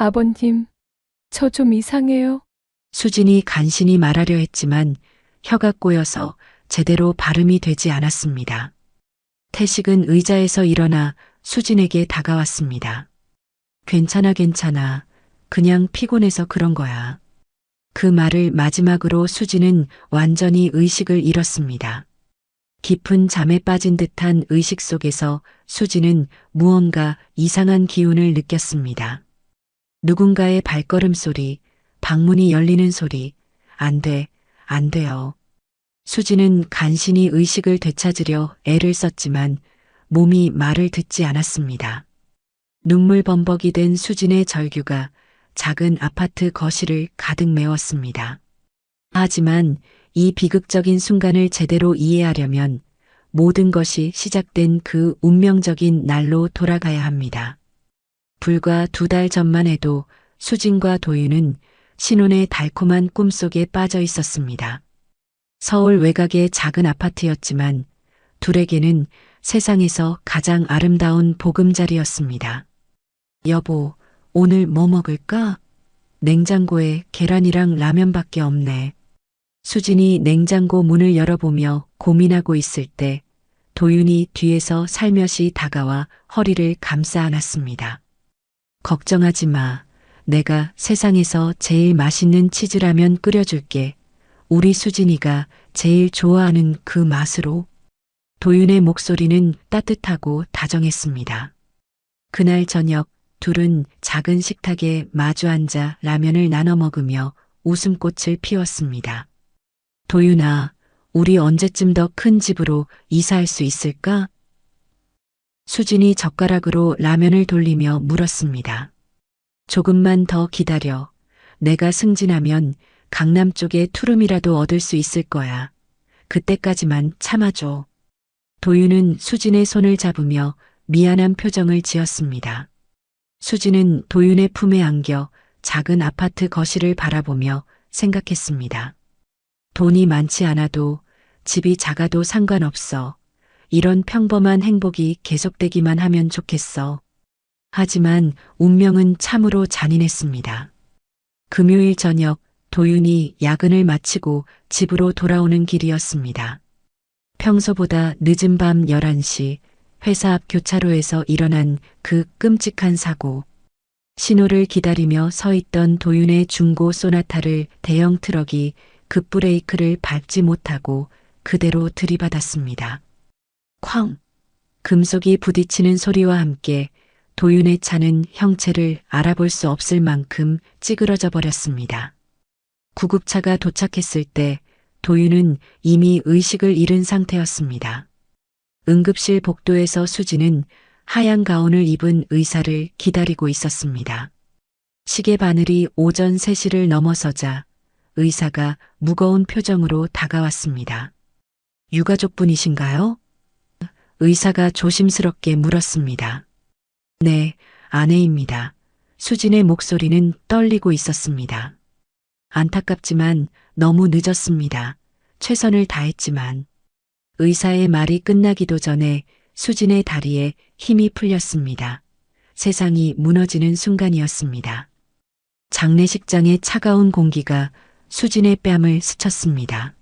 아버님, 저 좀 이상해요. 수진이 간신히 말하려 했지만 혀가 꼬여서 제대로 발음이 되지 않았습니다. 태식은 의자에서 일어나 수진에게 다가왔습니다. 괜찮아, 괜찮아. 그냥 피곤해서 그런 거야. 그 말을 마지막으로 수진은 완전히 의식을 잃었습니다. 깊은 잠에 빠진 듯한 의식 속에서 수진은 무언가 이상한 기운을 느꼈습니다. 누군가의 발걸음 소리, 방문이 열리는 소리, 안 돼, 안 돼요. 수진은 간신히 의식을 되찾으려 애를 썼지만 몸이 말을 듣지 않았습니다. 눈물 범벅이 된 수진의 절규가 작은 아파트 거실을 가득 메웠습니다. 하지만 이 비극적인 순간을 제대로 이해하려면 모든 것이 시작된 그 운명적인 날로 돌아가야 합니다. 불과 2달 전만 해도 수진과 도윤은 신혼의 달콤한 꿈속에 빠져 있었습니다. 서울 외곽의 작은 아파트였지만 둘에게는 세상에서 가장 아름다운 보금자리였습니다. 여보, 오늘 뭐 먹을까? 냉장고에 계란이랑 라면밖에 없네. 수진이 냉장고 문을 열어보며 고민하고 있을 때 도윤이 뒤에서 살며시 다가와 허리를 감싸 안았습니다. 걱정하지 마. 내가 세상에서 제일 맛있는 치즈라면 끓여줄게. 우리 수진이가 제일 좋아하는 그 맛으로. 도윤의 목소리는 따뜻하고 다정했습니다. 그날 저녁 둘은 작은 식탁에 마주 앉아 라면을 나눠 먹으며 웃음꽃을 피웠습니다. 도윤아, 우리 언제쯤 더 큰 집으로 이사할 수 있을까? 수진이 젓가락으로 라면을 돌리며 물었습니다. 조금만 더 기다려. 내가 승진하면 강남 쪽에 투룸이라도 얻을 수 있을 거야. 그때까지만 참아줘. 도윤은 수진의 손을 잡으며 미안한 표정을 지었습니다. 수진은 도윤의 품에 안겨 작은 아파트 거실을 바라보며 생각했습니다. 돈이 많지 않아도 집이 작아도 상관없어. 이런 평범한 행복이 계속되기만 하면 좋겠어. 하지만 운명은 참으로 잔인했습니다. 금요일 저녁 도윤이 야근을 마치고 집으로 돌아오는 길이었습니다. 평소보다 늦은 밤 11시 회사 앞 교차로에서 일어난 그 끔찍한 사고. 신호를 기다리며 서 있던 도윤의 중고 소나타를 대형 트럭이 급브레이크를 밟지 못하고 그대로 들이받았습니다. 쾅! 금속이 부딪히는 소리와 함께 도윤의 차는 형체를 알아볼 수 없을 만큼 찌그러져 버렸습니다. 구급차가 도착했을 때 도윤은 이미 의식을 잃은 상태였습니다. 응급실 복도에서 수진은 하얀 가운을 입은 의사를 기다리고 있었습니다. 시계 바늘이 오전 3시를 넘어서자 의사가 무거운 표정으로 다가왔습니다. 유가족분이신가요? 의사가 조심스럽게 물었습니다. 네, 아내입니다. 수진의 목소리는 떨리고 있었습니다. 안타깝지만 너무 늦었습니다. 최선을 다했지만. 의사의 말이 끝나기도 전에 수진의 다리에 힘이 풀렸습니다. 세상이 무너지는 순간이었습니다. 장례식장의 차가운 공기가 수진의 뺨을 스쳤습니다.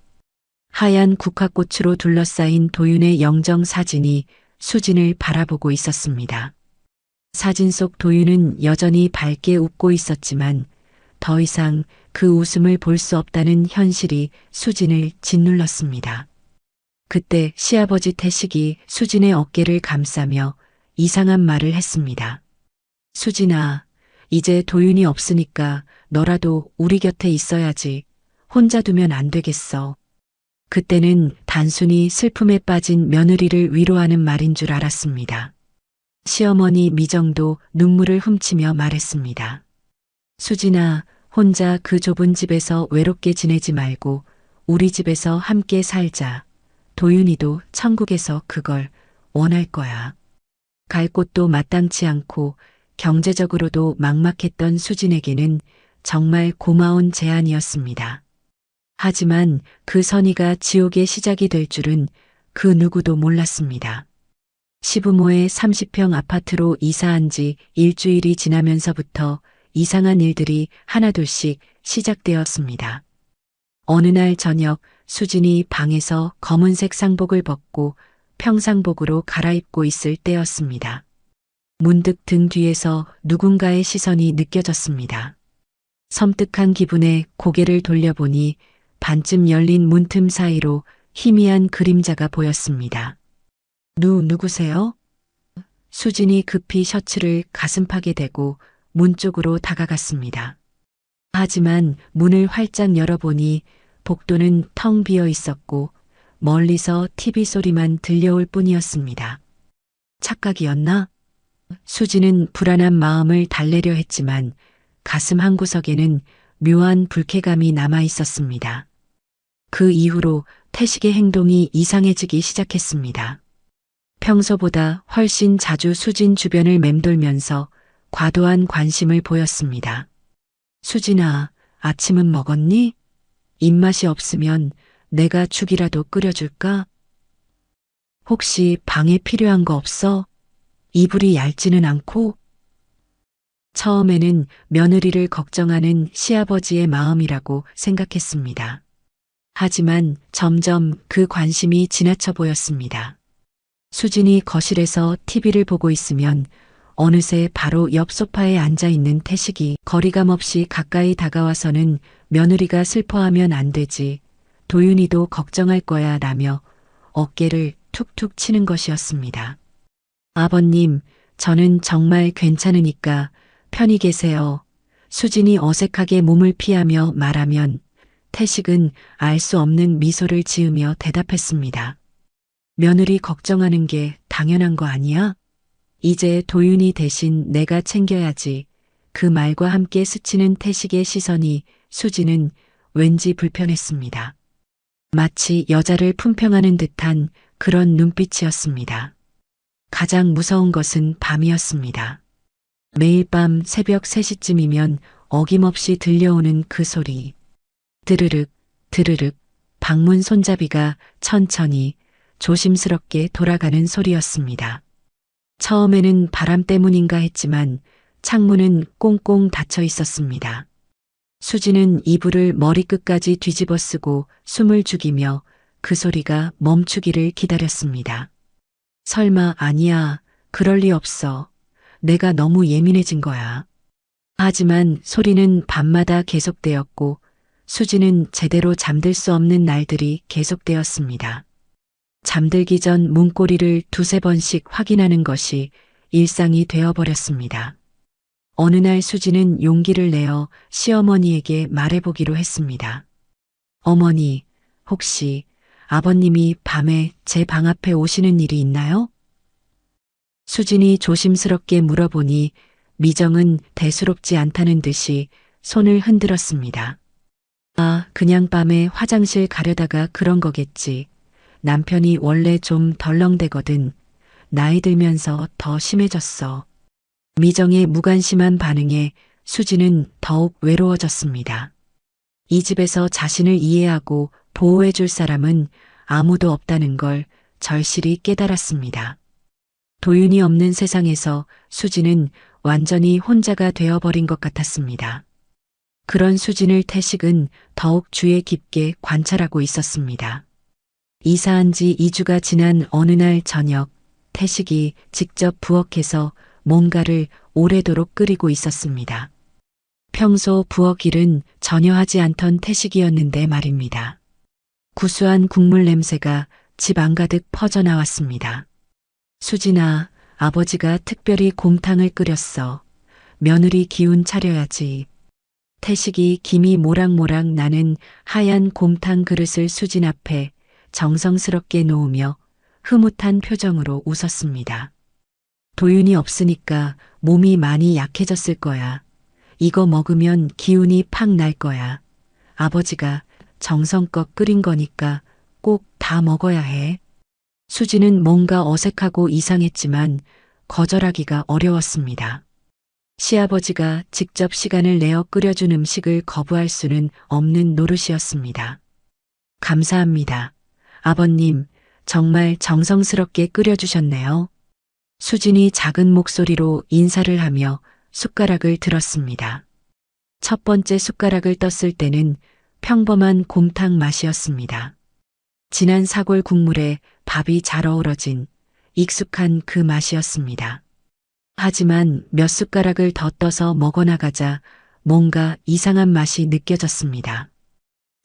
하얀 국화꽃으로 둘러싸인 도윤의 영정 사진이 수진을 바라보고 있었습니다. 사진 속 도윤은 여전히 밝게 웃고 있었지만 더 이상 그 웃음을 볼 수 없다는 현실이 수진을 짓눌렀습니다. 그때 시아버지 태식이 수진의 어깨를 감싸며 이상한 말을 했습니다. 수진아, 이제 도윤이 없으니까 너라도 우리 곁에 있어야지. 혼자 두면 안 되겠어. 그때는 단순히 슬픔에 빠진 며느리를 위로하는 말인 줄 알았습니다. 시어머니 미정도 눈물을 훔치며 말했습니다. 수진아, 혼자 그 좁은 집에서 외롭게 지내지 말고 우리 집에서 함께 살자. 도윤이도 천국에서 그걸 원할 거야. 갈 곳도 마땅치 않고 경제적으로도 막막했던 수진에게는 정말 고마운 제안이었습니다. 하지만 그 선의가 지옥의 시작이 될 줄은 그 누구도 몰랐습니다. 시부모의 30평 아파트로 이사한 지 일주일이 지나면서부터 이상한 일들이 하나둘씩 시작되었습니다. 어느 날 저녁 수진이 방에서 검은색 상복을 벗고 평상복으로 갈아입고 있을 때였습니다. 문득 등 뒤에서 누군가의 시선이 느껴졌습니다. 섬뜩한 기분에 고개를 돌려보니 반쯤 열린 문틈 사이로 희미한 그림자가 보였습니다. 누구세요? 수진이 급히 셔츠를 가슴팍에 대고 문 쪽으로 다가갔습니다. 하지만 문을 활짝 열어보니 복도는 텅 비어 있었고 멀리서 TV 소리만 들려올 뿐이었습니다. 착각이었나? 수지는 불안한 마음을 달래려 했지만 가슴 한구석에는 묘한 불쾌감이 남아 있었습니다. 그 이후로 태식의 행동이 이상해지기 시작했습니다. 평소보다 훨씬 자주 수진 주변을 맴돌면서 과도한 관심을 보였습니다. 수진아, 아침은 먹었니? 입맛이 없으면 내가 죽이라도 끓여줄까? 혹시 방에 필요한 거 없어? 이불이 얇지는 않고? 처음에는 며느리를 걱정하는 시아버지의 마음이라고 생각했습니다. 하지만 점점 그 관심이 지나쳐 보였습니다. 수진이 거실에서 TV를 보고 있으면 어느새 바로 옆 소파에 앉아 있는 태식이 거리감 없이 가까이 다가와서는 며느리가 슬퍼하면 안 되지. 도윤이도 걱정할 거야 라며 어깨를 툭툭 치는 것이었습니다. 아버님, 저는 정말 괜찮으니까 편히 계세요. 수진이 어색하게 몸을 피하며 말하면 태식은 알 수 없는 미소를 지으며 대답했습니다. 며느리 걱정하는 게 당연한 거 아니야? 이제 도윤이 대신 내가 챙겨야지. 그 말과 함께 스치는 태식의 시선이 수지는 왠지 불편했습니다. 마치 여자를 품평하는 듯한 그런 눈빛이었습니다. 가장 무서운 것은 밤이었습니다. 매일 밤 새벽 3시쯤이면 어김없이 들려오는 그 소리. 드르륵, 드르륵, 방문 손잡이가 천천히 조심스럽게 돌아가는 소리였습니다. 처음에는 바람 때문인가 했지만 창문은 꽁꽁 닫혀 있었습니다. 수지는 이불을 머리끝까지 뒤집어 쓰고 숨을 죽이며 그 소리가 멈추기를 기다렸습니다. 설마 아니야, 그럴 리 없어. 내가 너무 예민해진 거야. 하지만 소리는 밤마다 계속되었고 수지는 제대로 잠들 수 없는 날들이 계속되었습니다. 잠들기 전 문고리를 2~3번씩 확인하는 것이 일상이 되어버렸습니다. 어느 날 수지는 용기를 내어 시어머니에게 말해보기로 했습니다. 어머니, 혹시 아버님이 밤에 제 방 앞에 오시는 일이 있나요? 수진이 조심스럽게 물어보니 미정은 대수롭지 않다는 듯이 손을 흔들었습니다. 아, 그냥 밤에 화장실 가려다가 그런 거겠지. 남편이 원래 좀 덜렁대거든. 나이 들면서 더 심해졌어. 미정의 무관심한 반응에 수지는 더욱 외로워졌습니다. 이 집에서 자신을 이해하고 보호해줄 사람은 아무도 없다는 걸 절실히 깨달았습니다. 도윤이 없는 세상에서 수지는 완전히 혼자가 되어버린 것 같았습니다. 그런 수진을 태식은 더욱 주의 깊게 관찰하고 있었습니다. 이사한 지 2주가 지난 어느 날 저녁, 태식이 직접 부엌에서 뭔가를 오래도록 끓이고 있었습니다. 평소 부엌 일은 전혀 하지 않던 태식이었는데 말입니다. 구수한 국물 냄새가 집 안가득 퍼져나왔습니다. 수진아, 아버지가 특별히 곰탕을 끓였어. 며느리 기운 차려야지. 태식이 김이 모락모락 나는 하얀 곰탕 그릇을 수진 앞에 정성스럽게 놓으며 흐뭇한 표정으로 웃었습니다. 도윤이 없으니까 몸이 많이 약해졌을 거야. 이거 먹으면 기운이 팍 날 거야. 아버지가 정성껏 끓인 거니까 꼭 다 먹어야 해. 수지는 뭔가 어색하고 이상했지만 거절하기가 어려웠습니다. 시아버지가 직접 시간을 내어 끓여준 음식을 거부할 수는 없는 노릇이었습니다. 감사합니다. 아버님, 정말 정성스럽게 끓여주셨네요. 수진이 작은 목소리로 인사를 하며 숟가락을 들었습니다. 첫 번째 숟가락을 떴을 때는 평범한 곰탕 맛이었습니다. 진한 사골 국물에 밥이 잘 어우러진 익숙한 그 맛이었습니다. 하지만 몇 숟가락을 더 떠서 먹어나가자 뭔가 이상한 맛이 느껴졌습니다.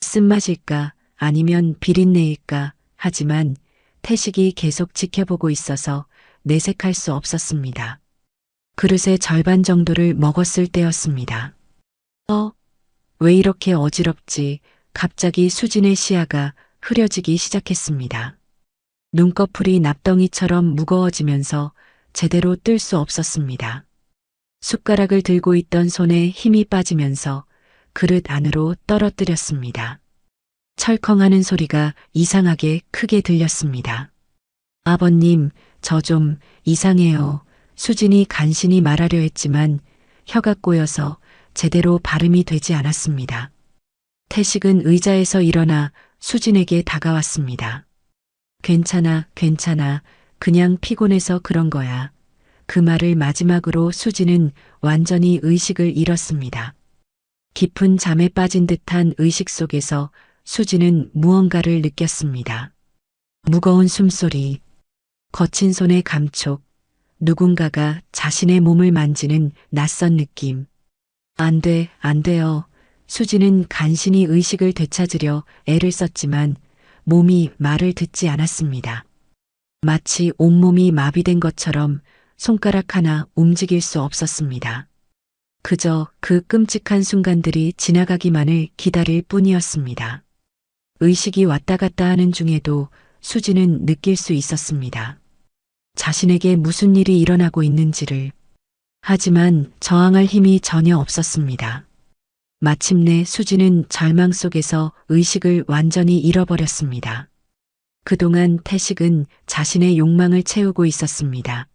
쓴맛일까 아니면 비린내일까 하지만 태식이 계속 지켜보고 있어서 내색할 수 없었습니다. 그릇의 절반 정도를 먹었을 때였습니다. 왜 이렇게 어지럽지? 갑자기 수진의 시야가 흐려지기 시작했습니다. 눈꺼풀이 납덩이처럼 무거워지면서 제대로 뜰 수 없었습니다. 숟가락을 들고 있던 손에 힘이 빠지면서 그릇 안으로 떨어뜨렸습니다. 철컹하는 소리가 이상하게 크게 들렸습니다. 아버님, 저 좀 이상해요. 수진이 간신히 말하려 했지만 혀가 꼬여서 제대로 발음이 되지 않았습니다. 태식은 의자에서 일어나 수진에게 다가왔습니다. 괜찮아, 괜찮아. 그냥 피곤해서 그런 거야. 그 말을 마지막으로 수진은 완전히 의식을 잃었습니다. 깊은 잠에 빠진 듯한 의식 속에서 수진은 무언가를 느꼈습니다. 무거운 숨소리, 거친 손의 감촉, 누군가가 자신의 몸을 만지는 낯선 느낌. 안 돼, 안 돼요. 수진은 간신히 의식을 되찾으려 애를 썼지만 몸이 말을 듣지 않았습니다. 마치 온몸이 마비된 것처럼 손가락 하나 움직일 수 없었습니다. 그저 그 끔찍한 순간들이 지나가기만을 기다릴 뿐이었습니다. 의식이 왔다 갔다 하는 중에도 수진은 느낄 수 있었습니다. 자신에게 무슨 일이 일어나고 있는지를. 하지만 저항할 힘이 전혀 없었습니다. 마침내 수진은 절망 속에서 의식을 완전히 잃어버렸습니다. 그동안 태식은 자신의 욕망을 채우고 있었습니다.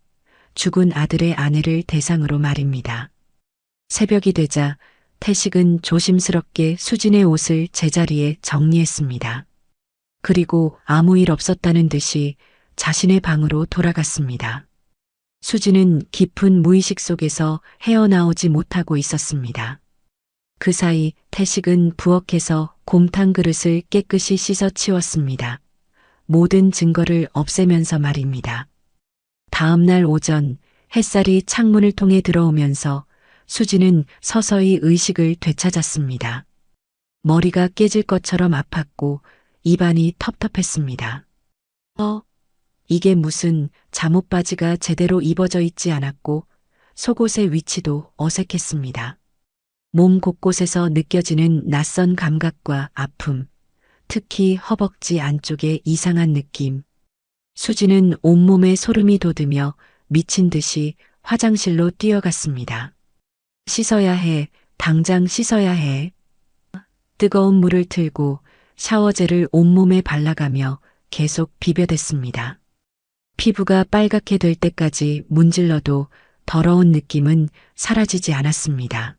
죽은 아들의 아내를 대상으로 말입니다. 새벽이 되자 태식은 조심스럽게 수진의 옷을 제자리에 정리했습니다. 그리고 아무 일 없었다는 듯이 자신의 방으로 돌아갔습니다. 수진은 깊은 무의식 속에서 헤어나오지 못하고 있었습니다. 그 사이 태식은 부엌에서 곰탕 그릇을 깨끗이 씻어 치웠습니다. 모든 증거를 없애면서 말입니다. 다음 날 오전 햇살이 창문을 통해 들어오면서 수진은 서서히 의식을 되찾았습니다. 머리가 깨질 것처럼 아팠고 입안이 텁텁했습니다. 이게 무슨 잠옷바지가 제대로 입어져 있지 않았고 속옷의 위치도 어색했습니다. 몸 곳곳에서 느껴지는 낯선 감각과 아픔, 특히 허벅지 안쪽의 이상한 느낌. 수지는 온몸에 소름이 돋으며 미친 듯이 화장실로 뛰어갔습니다. 씻어야 해, 당장 씻어야 해. 뜨거운 물을 틀고 샤워젤을 온몸에 발라가며 계속 비벼댔습니다. 피부가 빨갛게 될 때까지 문질러도 더러운 느낌은 사라지지 않았습니다.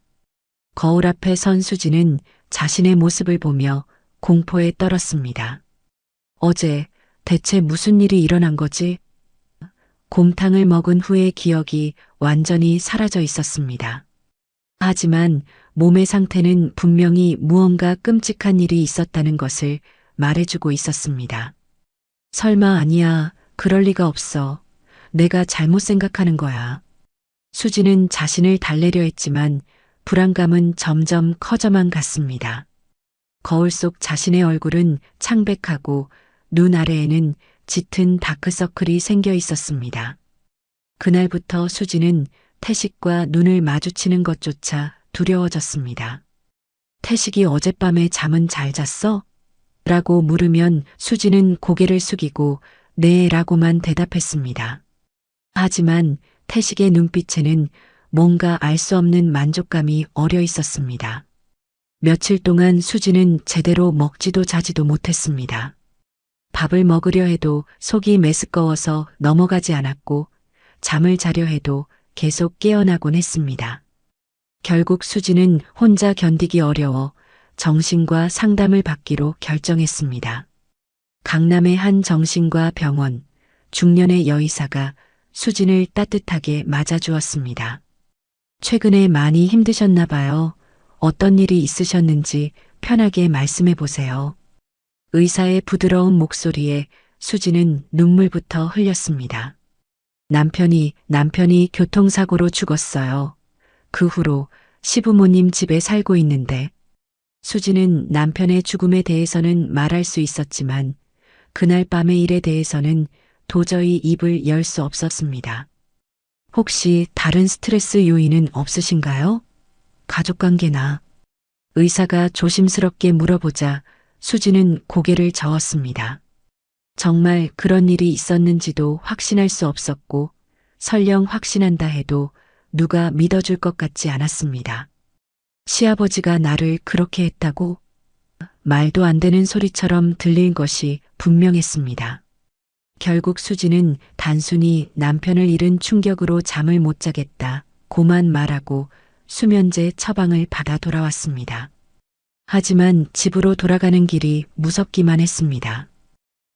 거울 앞에 선 수지는 자신의 모습을 보며 공포에 떨었습니다. 어제 대체 무슨 일이 일어난 거지? 곰탕을 먹은 후의 기억이 완전히 사라져 있었습니다. 하지만 몸의 상태는 분명히 무언가 끔찍한 일이 있었다는 것을 말해주고 있었습니다. 설마 아니야. 그럴 리가 없어. 내가 잘못 생각하는 거야. 수지는 자신을 달래려 했지만 불안감은 점점 커져만 갔습니다. 거울 속 자신의 얼굴은 창백하고 눈 아래에는 짙은 다크서클이 생겨 있었습니다. 그날부터 수지는 태식과 눈을 마주치는 것조차 두려워졌습니다. 태식이 어젯밤에 잠은 잘 잤어? 라고 물으면 수지는 고개를 숙이고 네 라고만 대답했습니다. 하지만 태식의 눈빛에는 뭔가 알 수 없는 만족감이 어려 있었습니다. 며칠 동안 수지는 제대로 먹지도 자지도 못했습니다. 밥을 먹으려 해도 속이 메스꺼워서 넘어가지 않았고 잠을 자려 해도 계속 깨어나곤 했습니다. 결국 수지는 혼자 견디기 어려워 정신과 상담을 받기로 결정했습니다. 강남의 한 정신과 병원, 중년의 여의사가 수진을 따뜻하게 맞아주었습니다. 최근에 많이 힘드셨나 봐요. 어떤 일이 있으셨는지 편하게 말씀해 보세요. 의사의 부드러운 목소리에 수지는 눈물부터 흘렸습니다. 남편이 교통사고로 죽었어요. 그 후로 시부모님 집에 살고 있는데 수지는 남편의 죽음에 대해서는 말할 수 있었지만 그날 밤의 일에 대해서는 도저히 입을 열 수 없었습니다. 혹시 다른 스트레스 요인은 없으신가요? 가족관계나. 의사가 조심스럽게 물어보자 수지는 고개를 저었습니다. 정말 그런 일이 있었는지도 확신할 수 없었고 설령 확신한다 해도 누가 믿어줄 것 같지 않았습니다. 시아버지가 나를 그렇게 했다고? 말도 안 되는 소리처럼 들린 것이 분명했습니다. 결국 수지는 단순히 남편을 잃은 충격으로 잠을 못 자겠다 고만 말하고 수면제 처방을 받아 돌아왔습니다. 하지만 집으로 돌아가는 길이 무섭기만 했습니다.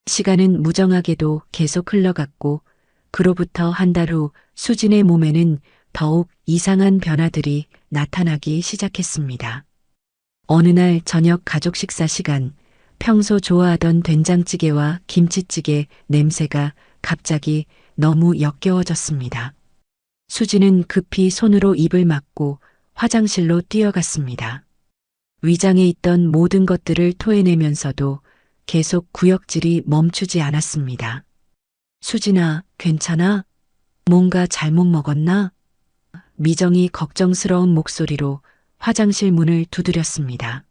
시간은 무정하게도 계속 흘러갔고 그로부터 한 달 후 수진의 몸에는 더욱 이상한 변화들이 나타나기 시작했습니다. 어느 날 저녁 가족 식사 시간, 평소 좋아하던 된장찌개와 김치찌개 냄새가 갑자기 너무 역겨워졌습니다. 수지는 급히 손으로 입을 막고 화장실로 뛰어갔습니다. 위장에 있던 모든 것들을 토해내면서도 계속 구역질이 멈추지 않았습니다. 수진아, 괜찮아? 뭔가 잘못 먹었나? 미정이 걱정스러운 목소리로 화장실 문을 두드렸습니다.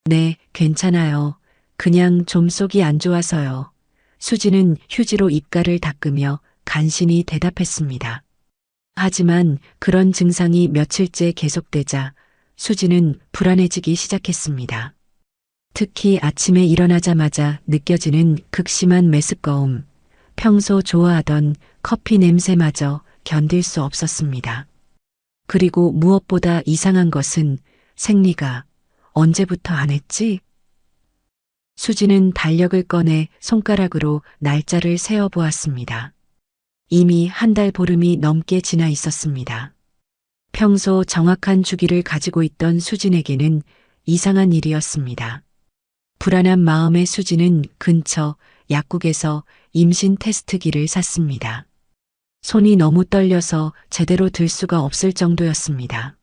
네, 괜찮아요. 그냥 좀 속이 안 좋아서요. 수지는 휴지로 입가를 닦으며 간신히 대답했습니다. 하지만 그런 증상이 며칠째 계속되자 수지는 불안해지기 시작했습니다. 특히 아침에 일어나자마자 느껴지는 극심한 메스꺼움, 평소 좋아하던 커피 냄새마저 견딜 수 없었습니다. 그리고 무엇보다 이상한 것은 생리가 언제부터 안 했지? 수지는 달력을 꺼내 손가락으로 날짜를 세어 보았습니다. 이미 한 달 보름이 넘게 지나 있었습니다. 평소 정확한 주기를 가지고 있던 수진에게는 이상한 일이었습니다. 불안한 마음의 수지는 근처 약국에서 임신 테스트기를 샀습니다. 손이 너무 떨려서 제대로 들 수가 없을 정도였습니다.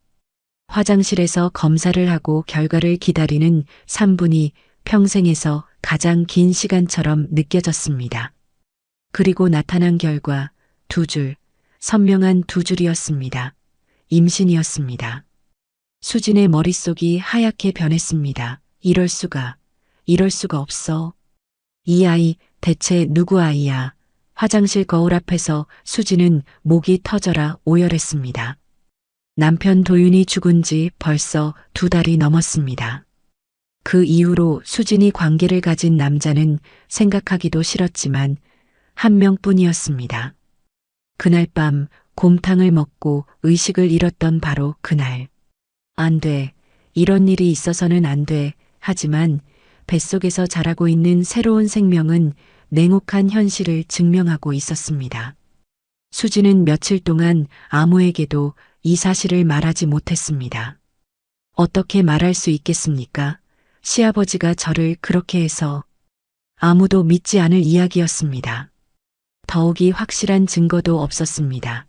화장실에서 검사를 하고 결과를 기다리는 3분이 평생에서 가장 긴 시간처럼 느껴졌습니다. 그리고 나타난 결과 2줄, 선명한 2줄이었습니다. 임신이었습니다. 수진의 머릿속이 하얗게 변했습니다. 이럴 수가 없어. 이 아이 대체 누구 아이야? 화장실 거울 앞에서 수지는 목이 터져라 오열했습니다. 남편 도윤이 죽은 지 벌써 2달이 넘었습니다. 그 이후로 수진이 관계를 가진 남자는 생각하기도 싫었지만 한 명뿐이었습니다. 그날 밤 곰탕을 먹고 의식을 잃었던 바로 그날. 안 돼. 이런 일이 있어서는 안 돼. 하지만 뱃속에서 자라고 있는 새로운 생명은 냉혹한 현실을 증명하고 있었습니다. 수지는 며칠 동안 아무에게도 이 사실을 말하지 못했습니다. 어떻게 말할 수 있겠습니까? 시아버지가 저를 그렇게 해서. 아무도 믿지 않을 이야기였습니다. 더욱이 확실한 증거도 없었습니다.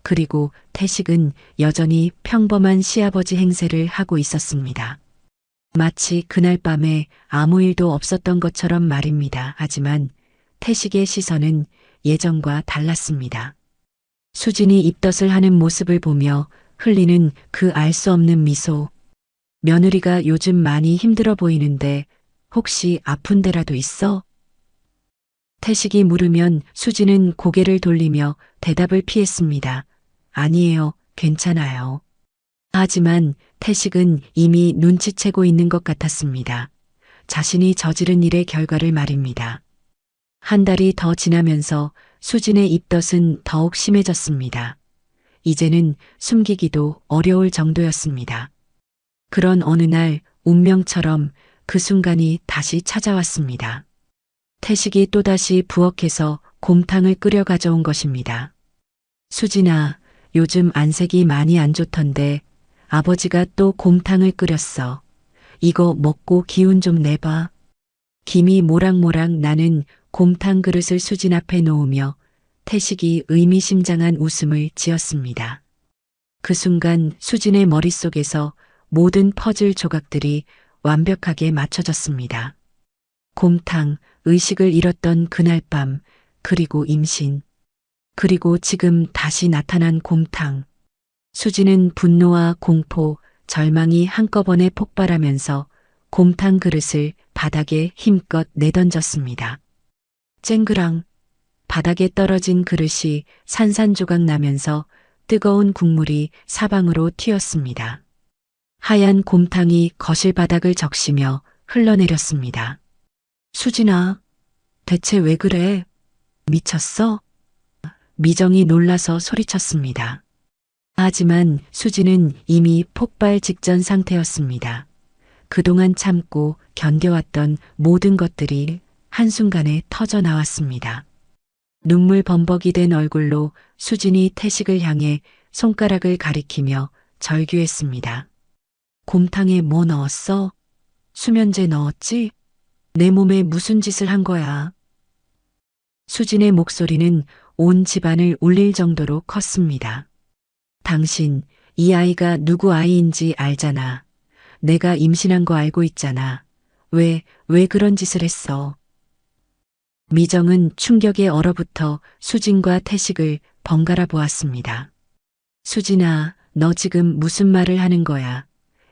그리고 태식은 여전히 평범한 시아버지 행세를 하고 있었습니다. 마치 그날 밤에 아무 일도 없었던 것처럼 말입니다. 하지만 태식의 시선은 예전과 달랐습니다. 수진이 입덧을 하는 모습을 보며 흘리는 그 알 수 없는 미소. 며느리가 요즘 많이 힘들어 보이는데 혹시 아픈 데라도 있어? 태식이 물으면 수지는 고개를 돌리며 대답을 피했습니다. 아니에요, 괜찮아요. 하지만 태식은 이미 눈치채고 있는 것 같았습니다. 자신이 저지른 일의 결과를 말입니다. 한 달이 더 지나면서 수진의 입덧은 더욱 심해졌습니다. 이제는 숨기기도 어려울 정도였습니다. 그런 어느 날 운명처럼 그 순간이 다시 찾아왔습니다. 태식이 또다시 부엌에서 곰탕을 끓여 가져온 것입니다. 수진아, 요즘 안색이 많이 안 좋던데 아버지가 또 곰탕을 끓였어. 이거 먹고 기운 좀 내봐. 김이 모락모락 나는 곰탕 그릇을 수진 앞에 놓으며 태식이 의미심장한 웃음을 지었습니다. 그 순간 수진의 머릿속에서 모든 퍼즐 조각들이 완벽하게 맞춰졌습니다. 곰탕, 의식을 잃었던 그날 밤, 그리고 임신, 그리고 지금 다시 나타난 곰탕. 수진은 분노와 공포, 절망이 한꺼번에 폭발하면서 곰탕 그릇을 바닥에 힘껏 내던졌습니다. 쨍그랑 바닥에 떨어진 그릇이 산산조각 나면서 뜨거운 국물이 사방으로 튀었습니다. 하얀 곰탕이 거실 바닥을 적시며 흘러내렸습니다. 수진아, 대체 왜 그래? 미쳤어? 미정이 놀라서 소리쳤습니다. 하지만 수진은 이미 폭발 직전 상태였습니다. 그동안 참고 견뎌왔던 모든 것들이 한순간에 터져 나왔습니다. 눈물 범벅이 된 얼굴로 수진이 태식을 향해 손가락을 가리키며 절규했습니다. 곰탕에 뭐 넣었어? 수면제 넣었지? 내 몸에 무슨 짓을 한 거야? 수진의 목소리는 온 집안을 울릴 정도로 컸습니다. 당신, 이 아이가 누구 아이인지 알잖아. 내가 임신한 거 알고 있잖아. 왜 그런 짓을 했어? 미정은 충격에 얼어붙어 수진과 태식을 번갈아 보았습니다. 수진아, 너 지금 무슨 말을 하는 거야?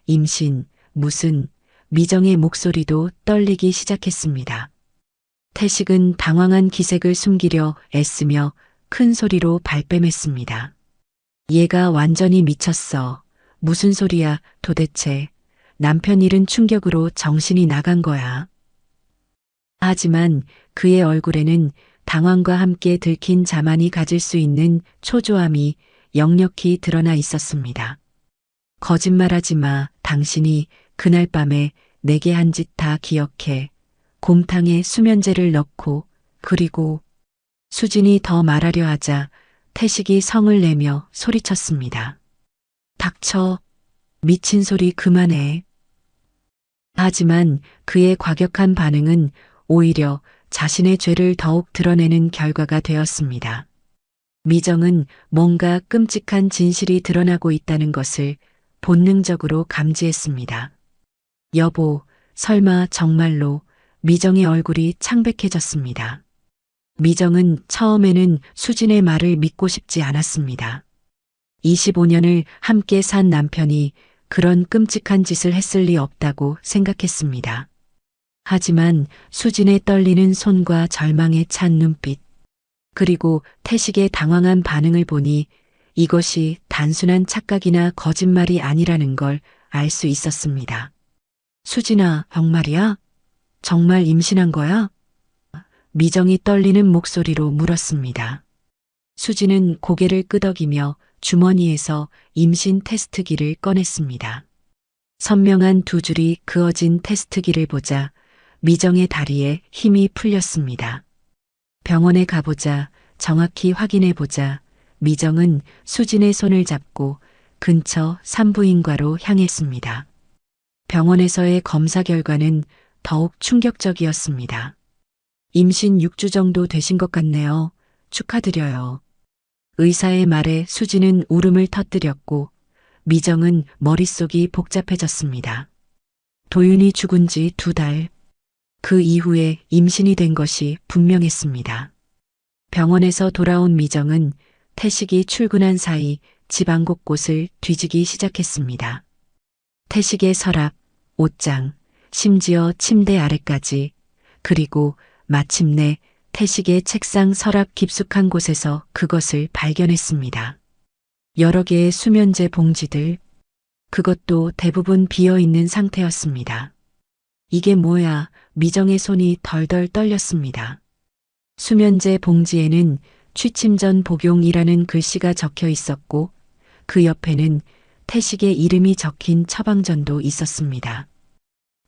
임신, 무슨, 미정의 목소리도 떨리기 시작했습니다. 태식은 당황한 기색을 숨기려 애쓰며 큰 소리로 발뺌했습니다. 얘가 완전히 미쳤어. 무슨 소리야, 도대체. 남편 잃은 충격으로 정신이 나간 거야. 하지만 그의 얼굴에는 당황과 함께 들킨 자만이 가질 수 있는 초조함이 역력히 드러나 있었습니다. 거짓말하지 마. 당신이 그날 밤에 내게 한 짓 다 기억해. 곰탕에 수면제를 넣고 그리고 수진이 더 말하려 하자 태식이 성을 내며 소리쳤습니다. 닥쳐. 미친 소리 그만해. 하지만 그의 과격한 반응은 오히려 자신의 죄를 더욱 드러내는 결과가 되었습니다. 미정은 뭔가 끔찍한 진실이 드러나고 있다는 것을 본능적으로 감지했습니다. 여보, 설마 정말로. 미정의 얼굴이 창백해졌습니다. 미정은 처음에는 수진의 말을 믿고 싶지 않았습니다. 25년을 함께 산 남편이 그런 끔찍한 짓을 했을 리 없다고 생각했습니다. 하지만 수진의 떨리는 손과 절망에 찬 눈빛, 그리고 태식의 당황한 반응을 보니 이것이 단순한 착각이나 거짓말이 아니라는 걸 알 수 있었습니다. 수진아, 정말이야? 정말 임신한 거야? 미정이 떨리는 목소리로 물었습니다. 수진은 고개를 끄덕이며 주머니에서 임신 테스트기를 꺼냈습니다. 선명한 두 줄이 그어진 테스트기를 보자 미정의 다리에 힘이 풀렸습니다. 병원에 가보자, 정확히 확인해보자. 미정은 수진의 손을 잡고 근처 산부인과로 향했습니다. 병원에서의 검사 결과는 더욱 충격적이었습니다. 임신 6주 정도 되신 것 같네요. 축하드려요. 의사의 말에 수진은 울음을 터뜨렸고 미정은 머릿속이 복잡해졌습니다. 도윤이 죽은 지 2달. 그 이후에 임신이 된 것이 분명했습니다. 병원에서 돌아온 미정은 태식이 출근한 사이 집안 곳곳을 뒤지기 시작했습니다. 태식의 서랍, 옷장, 심지어 침대 아래까지, 그리고 마침내 태식의 책상 서랍 깊숙한 곳에서 그것을 발견했습니다. 여러 개의 수면제 봉지들, 그것도 대부분 비어있는 상태였습니다. 이게 뭐야? 미정의 손이 덜덜 떨렸습니다. 수면제 봉지에는 취침 전 복용이라는 글씨가 적혀 있었고 그 옆에는 태식의 이름이 적힌 처방전도 있었습니다.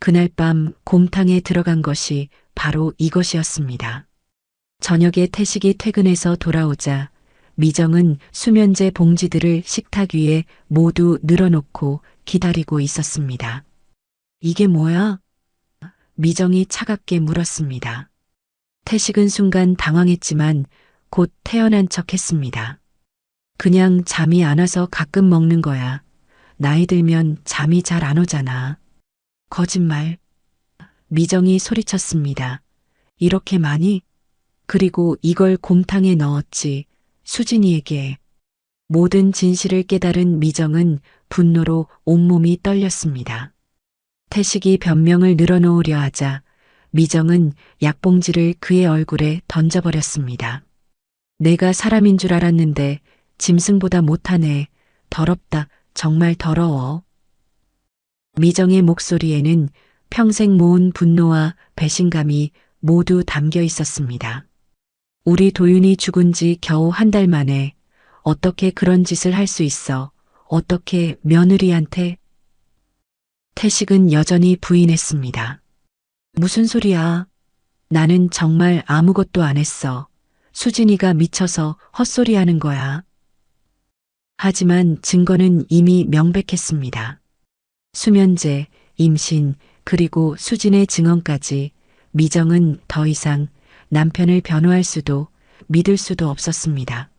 그날 밤 곰탕에 들어간 것이 바로 이것이었습니다. 저녁에 태식이 퇴근해서 돌아오자 미정은 수면제 봉지들을 식탁 위에 모두 늘어놓고 기다리고 있었습니다. 이게 뭐야? 미정이 차갑게 물었습니다. 태식은 순간 당황했지만 곧 태연한 척 했습니다. 그냥 잠이 안 와서 가끔 먹는 거야. 나이 들면 잠이 잘 안 오잖아. 거짓말. 미정이 소리쳤습니다. 이렇게 많이? 그리고 이걸 곰탕에 넣었지. 수진이에게. 모든 진실을 깨달은 미정은 분노로 온몸이 떨렸습니다. 태식이 변명을 늘어놓으려 하자 미정은 약봉지를 그의 얼굴에 던져버렸습니다. 내가 사람인 줄 알았는데 짐승보다 못하네. 더럽다. 정말 더러워. 미정의 목소리에는 평생 모은 분노와 배신감이 모두 담겨 있었습니다. 우리 도윤이 죽은 지 겨우 한 달 만에 어떻게 그런 짓을 할 수 있어? 어떻게 며느리한테? 태식은 여전히 부인했습니다. 무슨 소리야? 나는 정말 아무것도 안 했어. 수진이가 미쳐서 헛소리하는 거야. 하지만 증거는 이미 명백했습니다. 수면제, 임신, 그리고 수진의 증언까지 미정은 더 이상 남편을 변호할 수도 믿을 수도 없었습니다.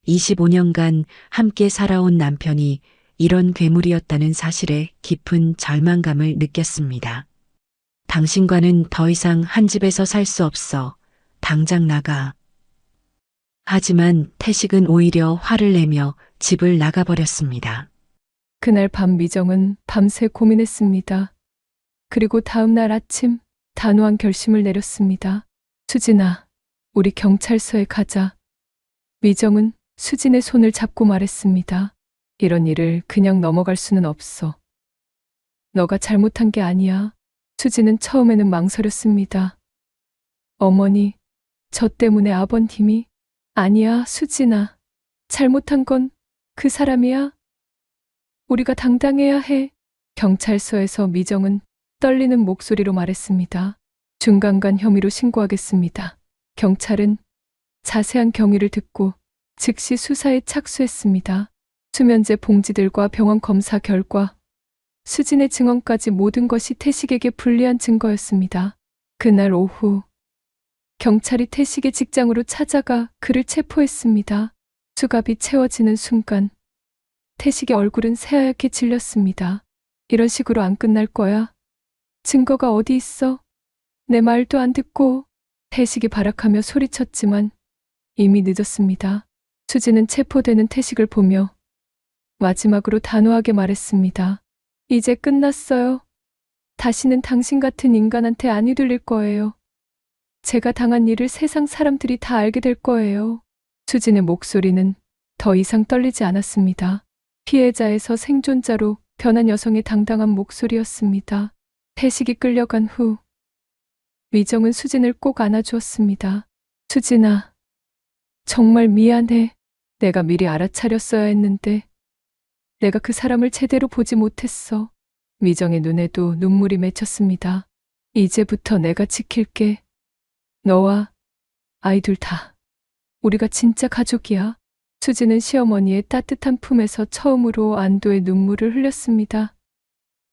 25년간 함께 살아온 남편이 이런 괴물이었다는 사실에 깊은 절망감을 느꼈습니다. 당신과는 더 이상 한 집에서 살 수 없어. 당장 나가. 하지만 태식은 오히려 화를 내며 집을 나가버렸습니다. 그날 밤 미정은 밤새 고민했습니다. 그리고 다음 날 아침 단호한 결심을 내렸습니다. 수진아, 우리 경찰서에 가자. 미정은 수진의 손을 잡고 말했습니다. 이런 일을 그냥 넘어갈 수는 없어. 너가 잘못한 게 아니야. 수진은 처음에는 망설였습니다. 어머니, 저 때문에 아버님이. 아니야, 수진아. 잘못한 건 그 사람이야. 우리가 당당해야 해. 경찰서에서 미정은 떨리는 목소리로 말했습니다. 중간간 혐의로 신고하겠습니다. 경찰은 자세한 경위를 듣고 즉시 수사에 착수했습니다. 수면제 봉지들과 병원 검사 결과, 수진의 증언까지 모든 것이 태식에게 불리한 증거였습니다. 그날 오후 경찰이 태식의 직장으로 찾아가 그를 체포했습니다. 수갑이 채워지는 순간 태식의 얼굴은 새하얗게 질렸습니다. 이런 식으로 안 끝날 거야. 증거가 어디 있어? 내 말도 안 듣고. 태식이 발악하며 소리쳤지만 이미 늦었습니다. 수진은 체포되는 태식을 보며 마지막으로 단호하게 말했습니다. 이제 끝났어요. 다시는 당신 같은 인간한테 안 휘둘릴 거예요. 제가 당한 일을 세상 사람들이 다 알게 될 거예요. 수진의 목소리는 더 이상 떨리지 않았습니다. 피해자에서 생존자로 변한 여성의 당당한 목소리였습니다. 태식이 끌려간 후 미정은 수진을 꼭 안아주었습니다. 수진아, 정말 미안해. 내가 미리 알아차렸어야 했는데 내가 그 사람을 제대로 보지 못했어. 미정의 눈에도 눈물이 맺혔습니다. 이제부터 내가 지킬게. 너와 아이들 다. 우리가 진짜 가족이야. 수진은 시어머니의 따뜻한 품에서 처음으로 안도의 눈물을 흘렸습니다.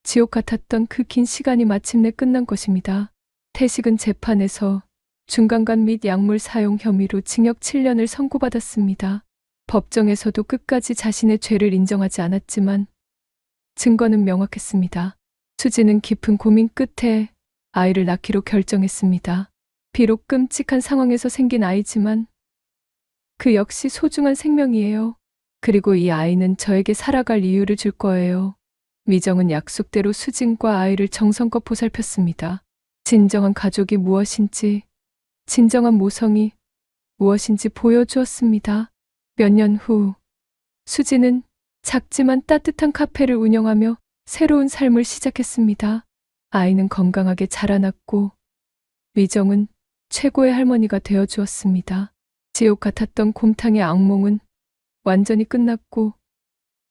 지옥 같았던 그 긴 시간이 마침내 끝난 것입니다. 태식은 재판에서 중간간 및 약물 사용 혐의로 징역 7년을 선고받았습니다. 법정에서도 끝까지 자신의 죄를 인정하지 않았지만 증거는 명확했습니다. 수진은 깊은 고민 끝에 아이를 낳기로 결정했습니다. 비록 끔찍한 상황에서 생긴 아이지만 그 역시 소중한 생명이에요. 그리고 이 아이는 저에게 살아갈 이유를 줄 거예요. 미정은 약속대로 수진과 아이를 정성껏 보살폈습니다. 진정한 가족이 무엇인지, 진정한 모성이 무엇인지 보여주었습니다. 몇 년 후, 수진은 작지만 따뜻한 카페를 운영하며 새로운 삶을 시작했습니다. 아이는 건강하게 자라났고, 미정은 최고의 할머니가 되어주었습니다. 지옥 같았던 곰탕의 악몽은 완전히 끝났고,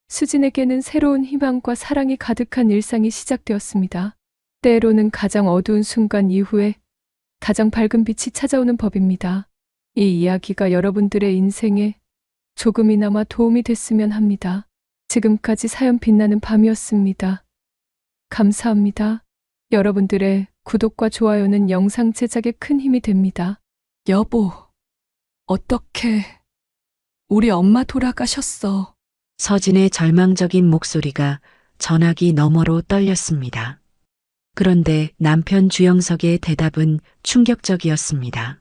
수진에게는 새로운 희망과 사랑이 가득한 일상이 시작되었습니다. 때로는 가장 어두운 순간 이후에 가장 밝은 빛이 찾아오는 법입니다. 이 이야기가 여러분들의 인생에 조금이나마 도움이 됐으면 합니다. 지금까지 사연 빛나는 밤이었습니다. 감사합니다. 여러분들의 구독과 좋아요는 영상 제작에 큰 힘이 됩니다. 여보, 어떡해. 우리 엄마 돌아가셨어. 서진의 절망적인 목소리가 전화기 너머로 떨렸습니다. 그런데 남편 주영석의 대답은 충격적이었습니다.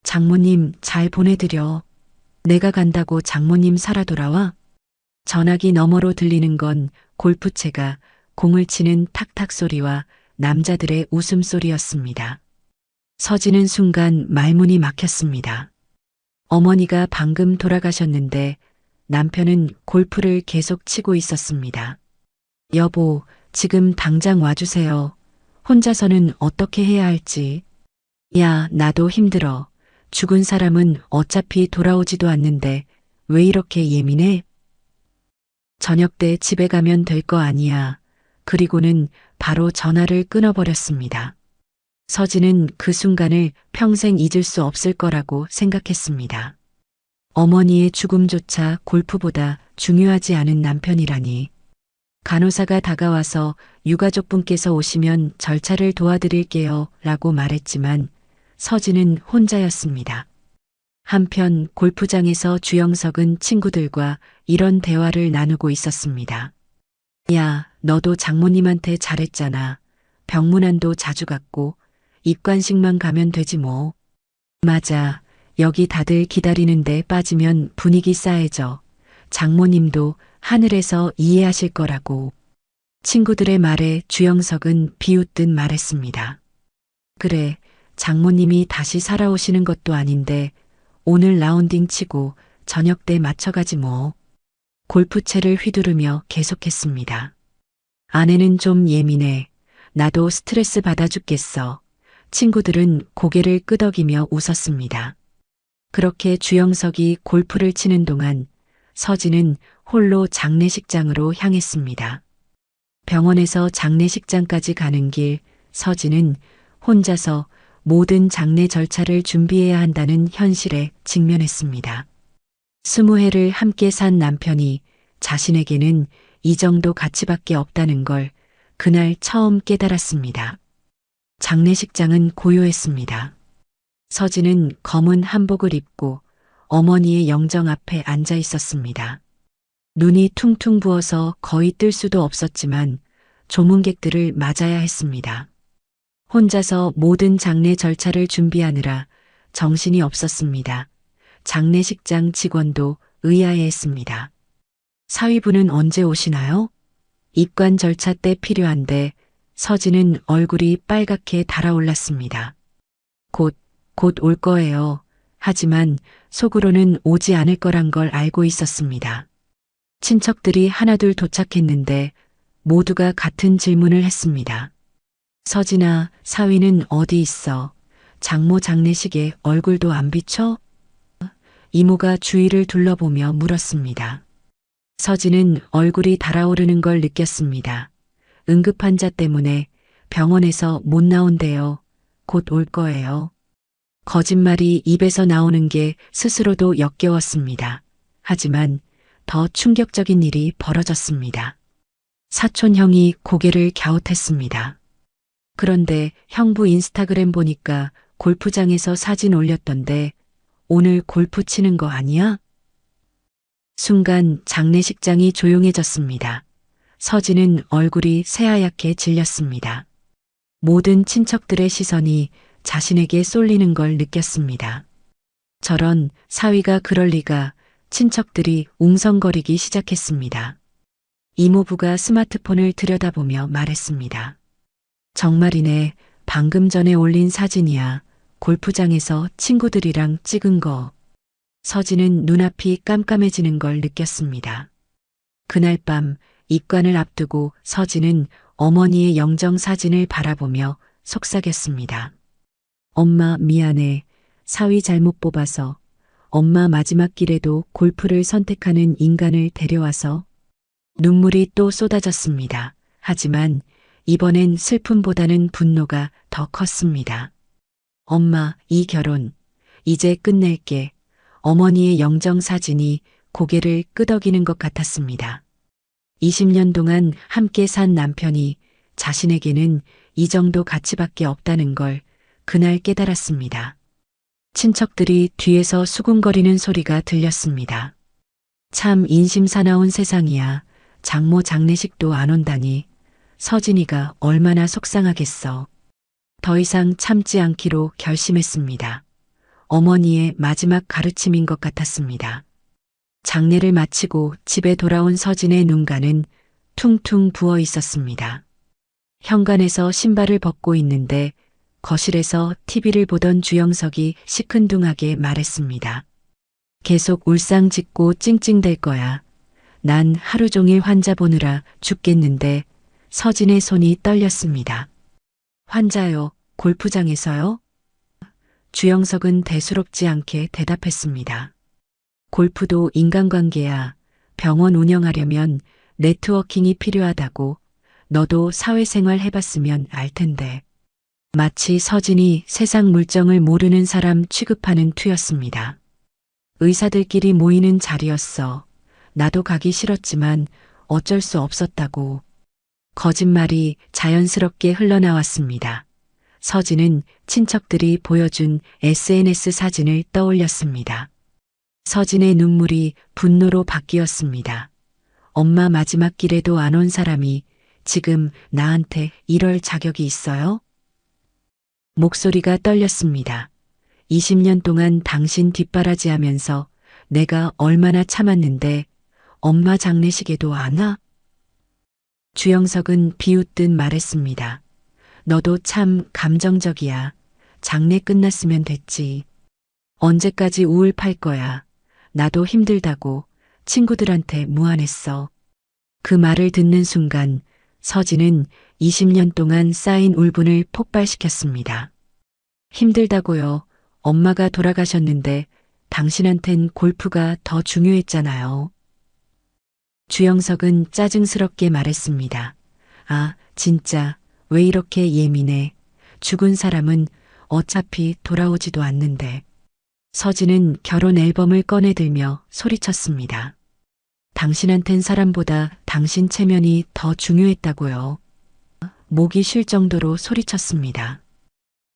장모님 잘 보내드려. 내가 간다고 장모님 살아 돌아와? 전화기 너머로 들리는 건 골프채가 공을 치는 탁탁 소리와 남자들의 웃음소리였습니다. 서진은 순간 말문이 막혔습니다. 어머니가 방금 돌아가셨는데 남편은 골프를 계속 치고 있었습니다. 여보, 지금 당장 와주세요. 혼자서는 어떻게 해야 할지. 야, 나도 힘들어. 죽은 사람은 어차피 돌아오지도 않는데 왜 이렇게 예민해? 저녁 때 집에 가면 될 거 아니야. 그리고는 바로 전화를 끊어버렸습니다. 서진은 그 순간을 평생 잊을 수 없을 거라고 생각했습니다. 어머니의 죽음조차 골프보다 중요하지 않은 남편이라니. 간호사가 다가와서 유가족분께서 오시면 절차를 도와드릴게요 라고 말했지만 서진은 혼자였습니다. 한편 골프장에서 주영석은 친구들과 이런 대화를 나누고 있었습니다. 야, 너도 장모님한테 잘했잖아. 병문안도 자주 갔고 입관식만 가면 되지 뭐. 맞아. 여기 다들 기다리는데 빠지면 분위기 싸해져. 장모님도 하늘에서 이해하실 거라고. 친구들의 말에 주영석은 비웃듯 말했습니다. 그래, 장모님이 다시 살아오시는 것도 아닌데 오늘 라운딩 치고 저녁 때 맞춰가지 뭐. 골프채를 휘두르며 계속했습니다. 아내는 좀 예민해. 나도 스트레스 받아 죽겠어. 친구들은 고개를 끄덕이며 웃었습니다. 그렇게 주영석이 골프를 치는 동안 서진은 홀로 장례식장으로 향했습니다. 병원에서 장례식장까지 가는 길 서진은 혼자서 모든 장례 절차를 준비해야 한다는 현실에 직면했습니다. 20해를 함께 산 남편이 자신에게는 이 정도 가치밖에 없다는 걸 그날 처음 깨달았습니다. 장례식장은 고요했습니다. 서진은 검은 한복을 입고 어머니의 영정 앞에 앉아 있었습니다. 눈이 퉁퉁 부어서 거의 뜰 수도 없었지만 조문객들을 맞아야 했습니다. 혼자서 모든 장례 절차를 준비하느라 정신이 없었습니다. 장례식장 직원도 의아해했습니다. 사위분은 언제 오시나요? 입관 절차 때 필요한데 서진은 얼굴이 빨갛게 달아올랐습니다. 곧 올 거예요. 하지만 속으로는 오지 않을 거란 걸 알고 있었습니다. 친척들이 하나둘 도착했는데 모두가 같은 질문을 했습니다. 서진아, 사위는 어디 있어? 장모 장례식에 얼굴도 안 비춰? 이모가 주위를 둘러보며 물었습니다. 서진은 얼굴이 달아오르는 걸 느꼈습니다. 응급환자 때문에 병원에서 못 나온대요. 곧 올 거예요. 거짓말이 입에서 나오는 게 스스로도 역겨웠습니다. 하지만 더 충격적인 일이 벌어졌습니다. 사촌 형이 고개를 갸웃했습니다. 그런데 형부 인스타그램 보니까 골프장에서 사진 올렸던데 오늘 골프 치는 거 아니야? 순간 장례식장이 조용해졌습니다. 서진은 얼굴이 새하얗게 질렸습니다. 모든 친척들의 시선이 자신에게 쏠리는 걸 느꼈습니다. 저런 사위가 그럴 리가. 친척들이 웅성거리기 시작했습니다. 이모부가 스마트폰을 들여다보며 말했습니다. 정말이네. 방금 전에 올린 사진이야. 골프장에서 친구들이랑 찍은 거. 서진은 눈앞이 깜깜해지는 걸 느꼈습니다. 그날 밤 입관을 앞두고 서진은 어머니의 영정 사진을 바라보며 속삭였습니다. 엄마 미안해. 사위 잘못 뽑아서. 엄마 마지막 길에도 골프를 선택하는 인간을 데려와서. 눈물이 또 쏟아졌습니다. 하지만 이번엔 슬픔보다는 분노가 더 컸습니다. 엄마, 이 결혼 이제 끝낼게. 어머니의 영정사진이 고개를 끄덕이는 것 같았습니다. 20년 동안 함께 산 남편이 자신에게는 이 정도 가치밖에 없다는 걸 그날 깨달았습니다. 친척들이 뒤에서 수군거리는 소리가 들렸습니다. 참 인심사나운 세상이야. 장모 장례식도 안 온다니. 서진이가 얼마나 속상하겠어. 더 이상 참지 않기로 결심했습니다. 어머니의 마지막 가르침인 것 같았습니다. 장례를 마치고 집에 돌아온 서진의 눈가는 퉁퉁 부어 있었습니다. 현관에서 신발을 벗고 있는데 거실에서 TV를 보던 주영석이 시큰둥하게 말했습니다. 계속 울상 짓고 찡찡댈 거야. 난 하루 종일 환자 보느라 죽겠는데. 서진의 손이 떨렸습니다. 환자요? 골프장에서요? 주영석은 대수롭지 않게 대답했습니다. 골프도 인간관계야. 병원 운영하려면 네트워킹이 필요하다고. 너도 사회생활 해봤으면 알 텐데. 마치 서진이 세상 물정을 모르는 사람 취급하는 투였습니다. 의사들끼리 모이는 자리였어. 나도 가기 싫었지만 어쩔 수 없었다고. 거짓말이 자연스럽게 흘러나왔습니다. 서진은 친척들이 보여준 SNS 사진을 떠올렸습니다. 서진의 눈물이 분노로 바뀌었습니다. 엄마 마지막 길에도 안 온 사람이 지금 나한테 이럴 자격이 있어요? 목소리가 떨렸습니다. 20년 동안 당신 뒷바라지하면서 내가 얼마나 참았는데 엄마 장례식에도 안 와? 주영석은 비웃듯 말했습니다. 너도 참 감정적이야. 장례 끝났으면 됐지. 언제까지 우울 팔 거야. 나도 힘들다고 친구들한테 무안했어. 그 말을 듣는 순간 서진은 20년 동안 쌓인 울분을 폭발시켰습니다. 힘들다고요. 엄마가 돌아가셨는데 당신한텐 골프가 더 중요했잖아요. 주영석은 짜증스럽게 말했습니다. 아, 진짜 왜 이렇게 예민해. 죽은 사람은 어차피 돌아오지도 않는데. 서진은 결혼 앨범을 꺼내들며 소리쳤습니다. 당신한텐 사람보다 당신 체면이 더 중요했다고요. 목이 쉴 정도로 소리쳤습니다.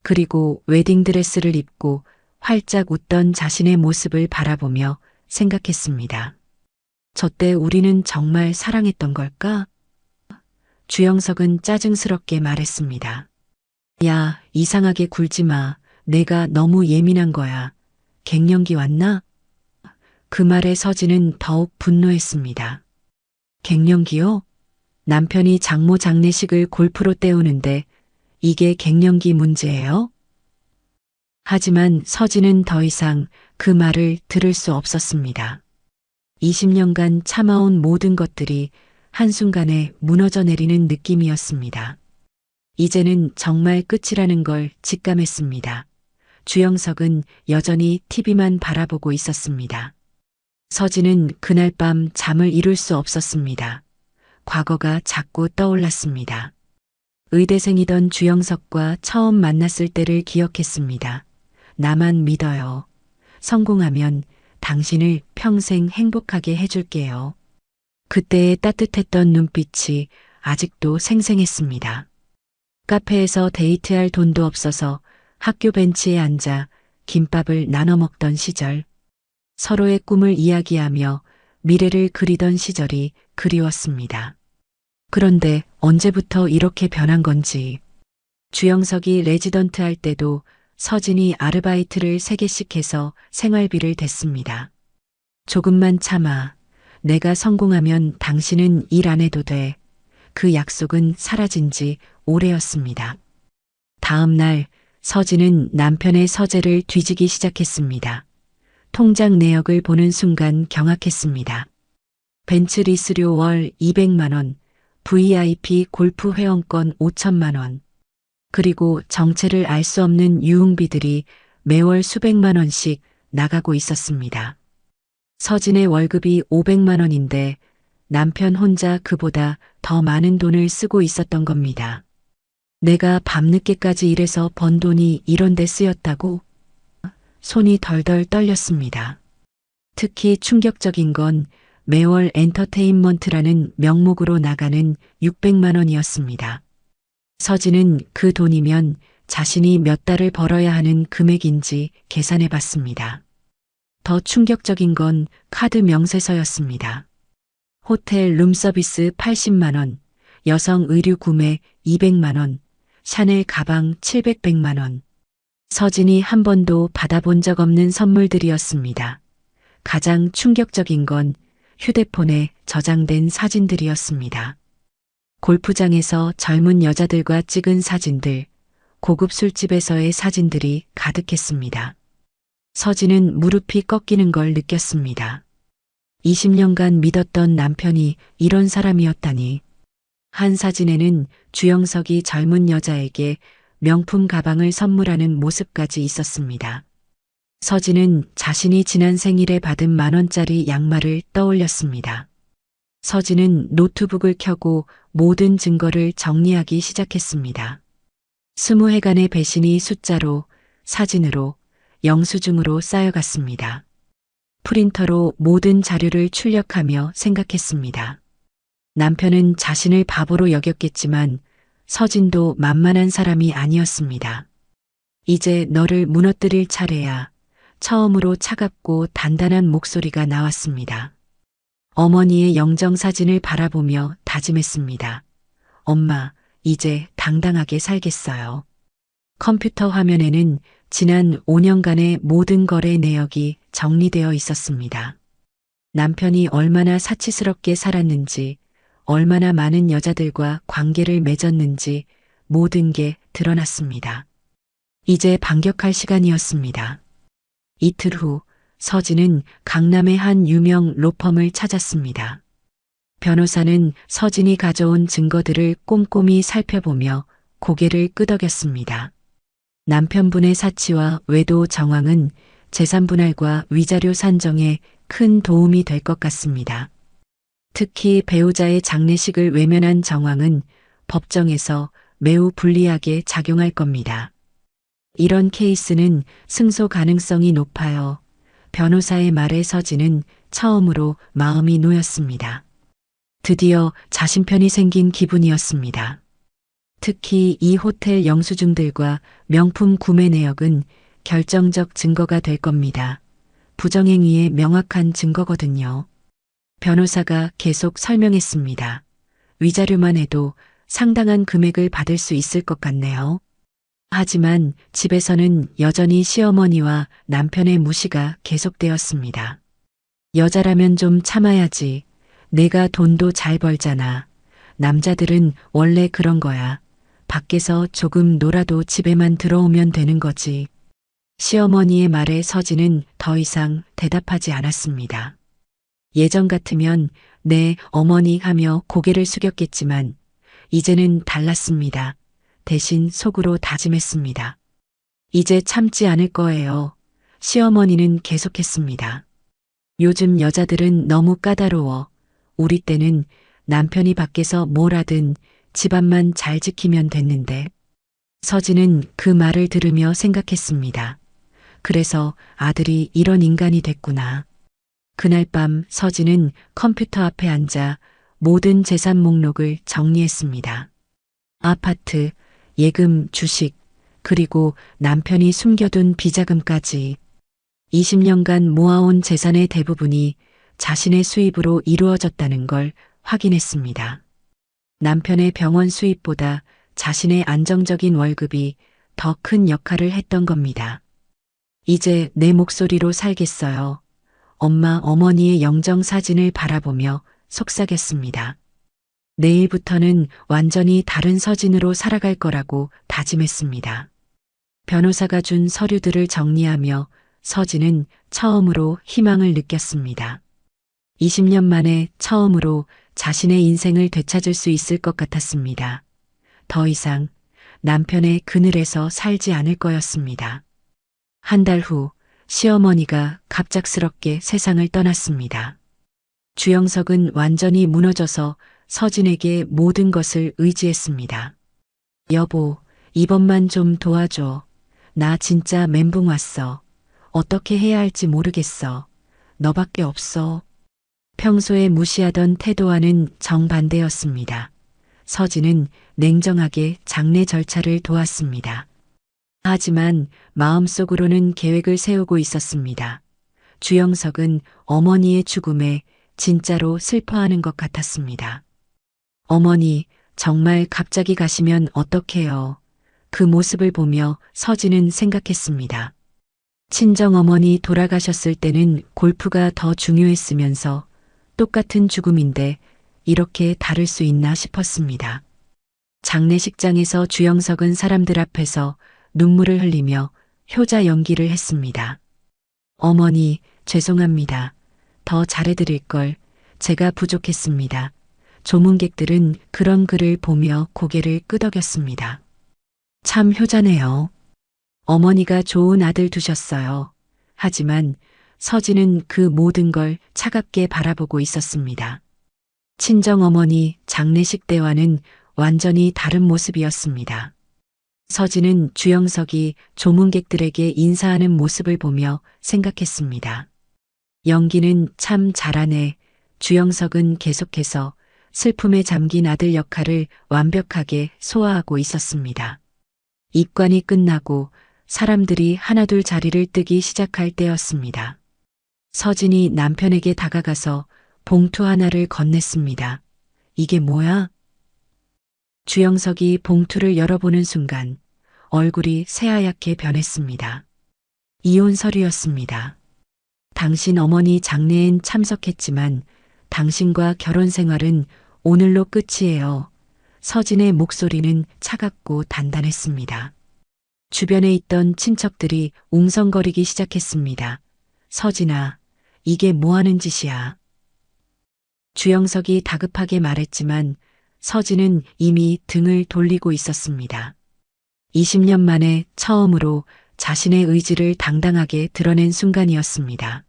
그리고 웨딩드레스를 입고 활짝 웃던 자신의 모습을 바라보며 생각했습니다. 저때 우리는 정말 사랑했던 걸까? 주영석은 짜증스럽게 말했습니다. 야, 이상하게 굴지 마. 내가 너무 예민한 거야. 갱년기 왔나? 그 말에 서진은 더욱 분노했습니다. 갱년기요? 남편이 장모 장례식을 골프로 때우는데 이게 갱년기 문제예요? 하지만 서진은 더 이상 그 말을 들을 수 없었습니다. 20년간 참아온 모든 것들이 한순간에 무너져 내리는 느낌이었습니다. 이제는 정말 끝이라는 걸 직감했습니다. 주영석은 여전히 TV만 바라보고 있었습니다. 서진은 그날 밤 잠을 이룰 수 없었습니다. 과거가 자꾸 떠올랐습니다. 의대생이던 주영석과 처음 만났을 때를 기억했습니다. 나만 믿어요. 성공하면 당신을 평생 행복하게 해줄게요. 그때의 따뜻했던 눈빛이 아직도 생생했습니다. 카페에서 데이트할 돈도 없어서 학교 벤치에 앉아 김밥을 나눠 먹던 시절, 서로의 꿈을 이야기하며 미래를 그리던 시절이 그리웠습니다. 그런데 언제부터 이렇게 변한 건지. 주영석이 레지던트 할 때도 서진이 아르바이트를 3개씩 해서 생활비를 댔습니다. 조금만 참아. 내가 성공하면 당신은 일 안 해도 돼. 그 약속은 사라진 지 오래였습니다. 다음 날 서진은 남편의 서재를 뒤지기 시작했습니다. 통장 내역을 보는 순간 경악했습니다. 벤츠 리스료 월 200만 원, VIP 골프 회원권 5천만 원, 그리고 정체를 알 수 없는 유흥비들이 매월 수백만 원씩 나가고 있었습니다. 서진의 월급이 500만 원인데 남편 혼자 그보다 더 많은 돈을 쓰고 있었던 겁니다. 내가 밤늦게까지 일해서 번 돈이 이런 데 쓰였다고? 손이 덜덜 떨렸습니다. 특히 충격적인 건 매월 엔터테인먼트라는 명목으로 나가는 600만 원이었습니다. 서진은 그 돈이면 자신이 몇 달을 벌어야 하는 금액인지 계산해 봤습니다. 더 충격적인 건 카드 명세서였습니다. 호텔 룸서비스 80만 원, 여성 의류 구매 200만 원, 샤넬 가방 700만 원. 서진이 한 번도 받아본 적 없는 선물들이었습니다. 가장 충격적인 건 휴대폰에 저장된 사진들이었습니다. 골프장에서 젊은 여자들과 찍은 사진들, 고급 술집에서의 사진들이 가득했습니다. 서진은 무릎이 꺾이는 걸 느꼈습니다. 20년간 믿었던 남편이 이런 사람이었다니. 한 사진에는 주영석이 젊은 여자에게 명품 가방을 선물하는 모습까지 있었습니다. 서진은 자신이 지난 생일에 받은 10,000원짜리 양말을 떠올렸습니다. 서진은 노트북을 켜고 모든 증거를 정리하기 시작했습니다. 20회간의 배신이 숫자로, 사진으로, 영수증으로 쌓여갔습니다. 프린터로 모든 자료를 출력하며 생각했습니다. 남편은 자신을 바보로 여겼겠지만 서진도 만만한 사람이 아니었습니다. 이제 너를 무너뜨릴 차례야. 처음으로 차갑고 단단한 목소리가 나왔습니다. 어머니의 영정사진을 바라보며 다짐했습니다. 엄마, 이제 당당하게 살겠어요. 컴퓨터 화면에는 지난 5년간의 모든 거래 내역이 정리되어 있었습니다. 남편이 얼마나 사치스럽게 살았는지, 얼마나 많은 여자들과 관계를 맺었는지 모든 게 드러났습니다. 이제 반격할 시간이었습니다. 이틀 후 서진은 강남의 한 유명 로펌을 찾았습니다. 변호사는 서진이 가져온 증거들을 꼼꼼히 살펴보며 고개를 끄덕였습니다. 남편분의 사치와 외도 정황은 재산 분할과 위자료 산정에 큰 도움이 될 것 같습니다. 특히 배우자의 장례식을 외면한 정황은 법정에서 매우 불리하게 작용할 겁니다. 이런 케이스는 승소 가능성이 높아요. 변호사의 말에 서진은 처음으로 마음이 놓였습니다. 드디어 자신 편이 생긴 기분이었습니다. 특히 이 호텔 영수증들과 명품 구매 내역은 결정적 증거가 될 겁니다. 부정행위의 명확한 증거거든요. 변호사가 계속 설명했습니다. 위자료만 해도 상당한 금액을 받을 수 있을 것 같네요. 하지만 집에서는 여전히 시어머니와 남편의 무시가 계속되었습니다. 여자라면 좀 참아야지. 내가 돈도 잘 벌잖아. 남자들은 원래 그런 거야. 밖에서 조금 놀아도 집에만 들어오면 되는 거지. 시어머니의 말에 서진은 더 이상 대답하지 않았습니다. 예전 같으면 네, 어머니 하며 고개를 숙였겠지만 이제는 달랐습니다. 대신 속으로 다짐했습니다. 이제 참지 않을 거예요. 시어머니는 계속했습니다. 요즘 여자들은 너무 까다로워. 우리 때는 남편이 밖에서 뭘 하든 집안만 잘 지키면 됐는데. 서진은 그 말을 들으며 생각했습니다. 그래서 아들이 이런 인간이 됐구나. 그날 밤 서진은 컴퓨터 앞에 앉아 모든 재산 목록을 정리했습니다. 아파트, 예금, 주식, 그리고 남편이 숨겨둔 비자금까지 20년간 모아온 재산의 대부분이 자신의 수입으로 이루어졌다는 걸 확인했습니다. 남편의 병원 수입보다 자신의 안정적인 월급이 더 큰 역할을 했던 겁니다. 이제 내 목소리로 살겠어요. 엄마, 어머니의 영정 사진을 바라보며 속삭였습니다. 내일부터는 완전히 다른 서진으로 살아갈 거라고 다짐했습니다. 변호사가 준 서류들을 정리하며 서진은 처음으로 희망을 느꼈습니다. 20년 만에 처음으로 자신의 인생을 되찾을 수 있을 것 같았습니다. 더 이상 남편의 그늘에서 살지 않을 거였습니다. 한 달 후 시어머니가 갑작스럽게 세상을 떠났습니다. 주영석은 완전히 무너져서 서진에게 모든 것을 의지했습니다. 여보, 이번만 좀 도와줘. 나 진짜 멘붕 왔어. 어떻게 해야 할지 모르겠어. 너밖에 없어. 평소에 무시하던 태도와는 정반대였습니다. 서진은 냉정하게 장례 절차를 도왔습니다. 하지만 마음속으로는 계획을 세우고 있었습니다. 주영석은 어머니의 죽음에 진짜로 슬퍼하는 것 같았습니다. 어머니, 정말 갑자기 가시면 어떡해요? 그 모습을 보며 서진은 생각했습니다. 친정어머니 돌아가셨을 때는 골프가 더 중요했으면서 똑같은 죽음인데 이렇게 다를 수 있나 싶었습니다. 장례식장에서 주영석은 사람들 앞에서 눈물을 흘리며 효자 연기를 했습니다. 어머니, 죄송합니다. 더 잘해드릴 걸 제가 부족했습니다. 조문객들은 그런 그를 보며 고개를 끄덕였습니다. 참 효자네요. 어머니가 좋은 아들 두셨어요. 하지만 서진은 그 모든 걸 차갑게 바라보고 있었습니다. 친정어머니 장례식 때와는 완전히 다른 모습이었습니다. 서진은 주영석이 조문객들에게 인사하는 모습을 보며 생각했습니다. 연기는 참 잘하네. 주영석은 계속해서 슬픔에 잠긴 아들 역할을 완벽하게 소화하고 있었습니다. 입관이 끝나고 사람들이 하나둘 자리를 뜨기 시작할 때였습니다. 서진이 남편에게 다가가서 봉투 하나를 건넸습니다. 이게 뭐야? 주영석이 봉투를 열어보는 순간 얼굴이 새하얗게 변했습니다. 이혼 서류였습니다. 당신 어머니 장례엔 참석했지만 당신과 결혼 생활은 오늘로 끝이에요. 서진의 목소리는 차갑고 단단했습니다. 주변에 있던 친척들이 웅성거리기 시작했습니다. 서진아, 이게 뭐 하는 짓이야? 주영석이 다급하게 말했지만 서진은 이미 등을 돌리고 있었습니다. 20년 만에 처음으로 자신의 의지를 당당하게 드러낸 순간이었습니다.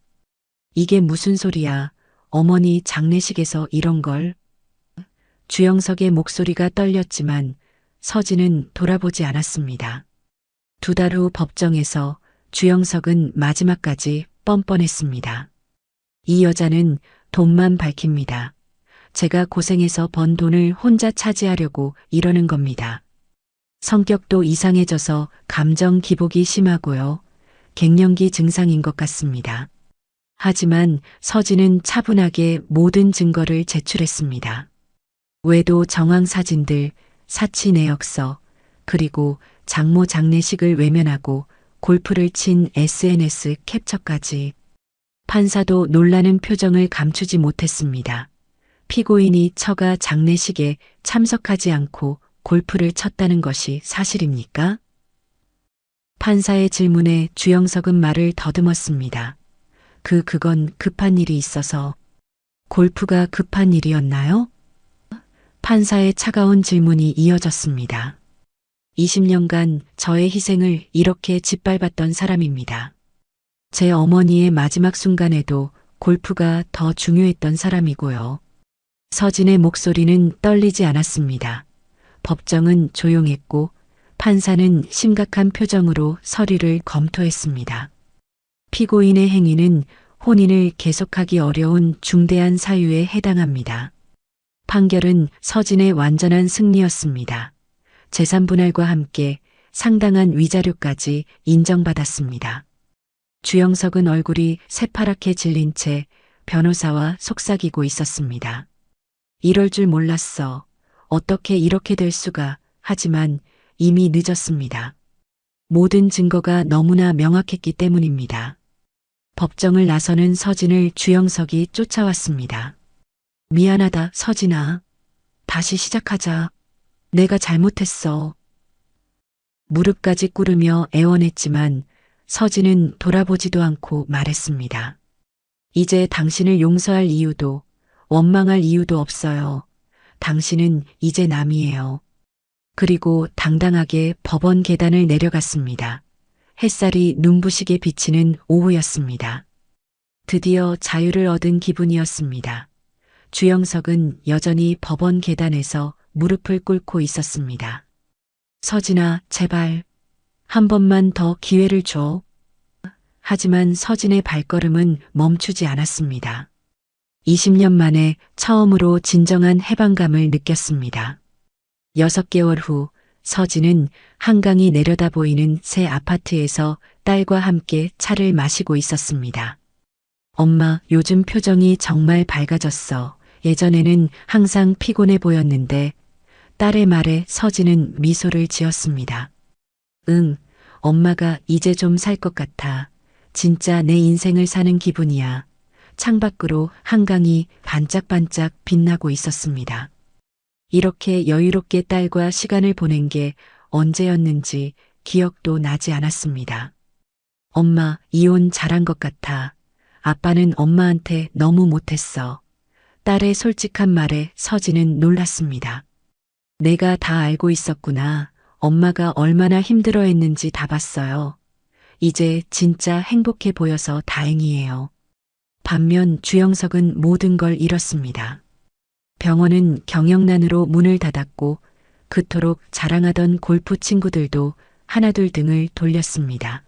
이게 무슨 소리야? 어머니 장례식에서 이런 걸? 주영석의 목소리가 떨렸지만 서진은 돌아보지 않았습니다. 2달 후 법정에서 주영석은 마지막까지 뻔뻔했습니다. 이 여자는 돈만 밝힙니다. 제가 고생해서 번 돈을 혼자 차지하려고 이러는 겁니다. 성격도 이상해져서 감정 기복이 심하고요. 갱년기 증상인 것 같습니다. 하지만 서진은 차분하게 모든 증거를 제출했습니다. 외도 정황 사진들, 사치 내역서, 그리고 장모 장례식을 외면하고 골프를 친 SNS 캡처까지. 판사도 놀라는 표정을 감추지 못했습니다. 피고인이 처가 장례식에 참석하지 않고 골프를 쳤다는 것이 사실입니까? 판사의 질문에 주영석은 말을 더듬었습니다. 그건 급한 일이 있어서. 골프가 급한 일이었나요? 판사의 차가운 질문이 이어졌습니다. 20년간 저의 희생을 이렇게 짓밟았던 사람입니다. 제 어머니의 마지막 순간에도 골프가 더 중요했던 사람이고요. 서진의 목소리는 떨리지 않았습니다. 법정은 조용했고 판사는 심각한 표정으로 서류를 검토했습니다. 피고인의 행위는 혼인을 계속하기 어려운 중대한 사유에 해당합니다. 판결은 서진의 완전한 승리였습니다. 재산 분할과 함께 상당한 위자료까지 인정받았습니다. 주영석은 얼굴이 새파랗게 질린 채 변호사와 속삭이고 있었습니다. 이럴 줄 몰랐어. 어떻게 이렇게 될 수가. 하지만 이미 늦었습니다. 모든 증거가 너무나 명확했기 때문입니다. 법정을 나서는 서진을 주영석이 쫓아왔습니다. 미안하다, 서진아. 다시 시작하자. 내가 잘못했어. 무릎까지 꿇으며 애원했지만 서진은 돌아보지도 않고 말했습니다. 이제 당신을 용서할 이유도 원망할 이유도 없어요. 당신은 이제 남이에요. 그리고 당당하게 법원 계단을 내려갔습니다. 햇살이 눈부시게 비치는 오후였습니다. 드디어 자유를 얻은 기분이었습니다. 주영석은 여전히 법원 계단에서 무릎을 꿇고 있었습니다. 서진아, 제발 한 번만 더 기회를 줘. 하지만 서진의 발걸음은 멈추지 않았습니다. 20년 만에 처음으로 진정한 해방감을 느꼈습니다. 6개월 후 서진은 한강이 내려다 보이는 새 아파트에서 딸과 함께 차를 마시고 있었습니다. 엄마, 요즘 표정이 정말 밝아졌어. 예전에는 항상 피곤해 보였는데 딸의 말에 서진은 미소를 지었습니다. 응, 엄마가 이제 좀 살 것 같아. 진짜 내 인생을 사는 기분이야. 창밖으로 한강이 반짝반짝 빛나고 있었습니다. 이렇게 여유롭게 딸과 시간을 보낸 게 언제였는지 기억도 나지 않았습니다. 엄마, 이혼 잘한 것 같아. 아빠는 엄마한테 너무 못했어. 딸의 솔직한 말에 서진은 놀랐습니다. 내가 다 알고 있었구나. 엄마가 얼마나 힘들어했는지 다 봤어요. 이제 진짜 행복해 보여서 다행이에요. 반면 주영석은 모든 걸 잃었습니다. 병원은 경영난으로 문을 닫았고 그토록 자랑하던 골프 친구들도 하나둘 등을 돌렸습니다.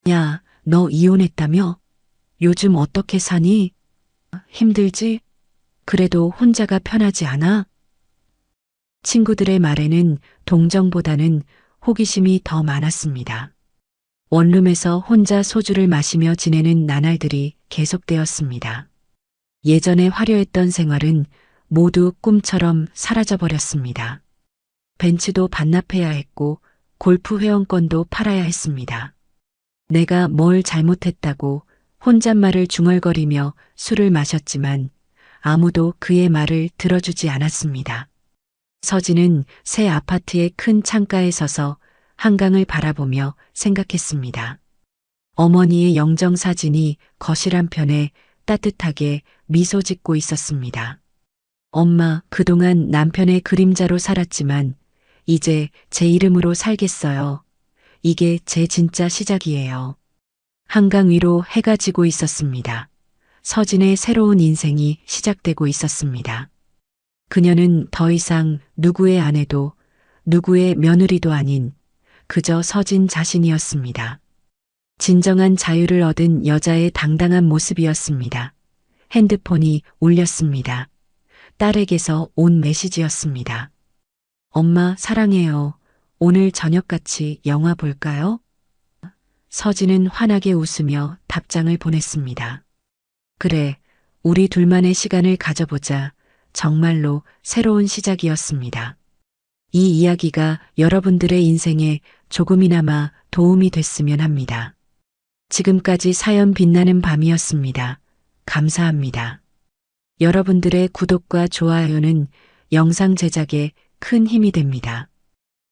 야, 너 이혼했다며? 요즘 어떻게 사니? 힘들지? 그래도 혼자가 편하지 않아? 친구들의 말에는 동정보다는 호기심이 더 많았습니다. 원룸에서 혼자 소주를 마시며 지내는 나날들이 계속되었습니다. 예전에 화려했던 생활은 모두 꿈처럼 사라져버렸습니다. 벤츠도 반납해야 했고 골프 회원권도 팔아야 했습니다. 내가 뭘 잘못했다고 혼잣말을 중얼거리며 술을 마셨지만 아무도 그의 말을 들어주지 않았습니다. 서진은 새 아파트의 큰 창가에 서서 한강을 바라보며 생각했습니다. 어머니의 영정사진이 거실 한편에 따뜻하게 미소 짓고 있었습니다. 엄마, 그동안 남편의 그림자로 살았지만 이제 제 이름으로 살겠어요. 이게 제 진짜 시작이에요. 한강 위로 해가 지고 있었습니다. 서진의 새로운 인생이 시작되고 있었습니다. 그녀는 더 이상 누구의 아내도 누구의 며느리도 아닌 그저 서진 자신이었습니다. 진정한 자유를 얻은 여자의 당당한 모습이었습니다. 핸드폰이 울렸습니다. 딸에게서 온 메시지였습니다. 엄마, 사랑해요. 오늘 저녁 같이 영화 볼까요? 서진은 환하게 웃으며 답장을 보냈습니다. 그래, 우리 둘만의 시간을 가져보자. 정말로 새로운 시작이었습니다. 이 이야기가 여러분들의 인생에 조금이나마 도움이 됐으면 합니다. 지금까지 사연 빛나는 밤이었습니다. 감사합니다. 여러분들의 구독과 좋아요는 영상 제작에 큰 힘이 됩니다.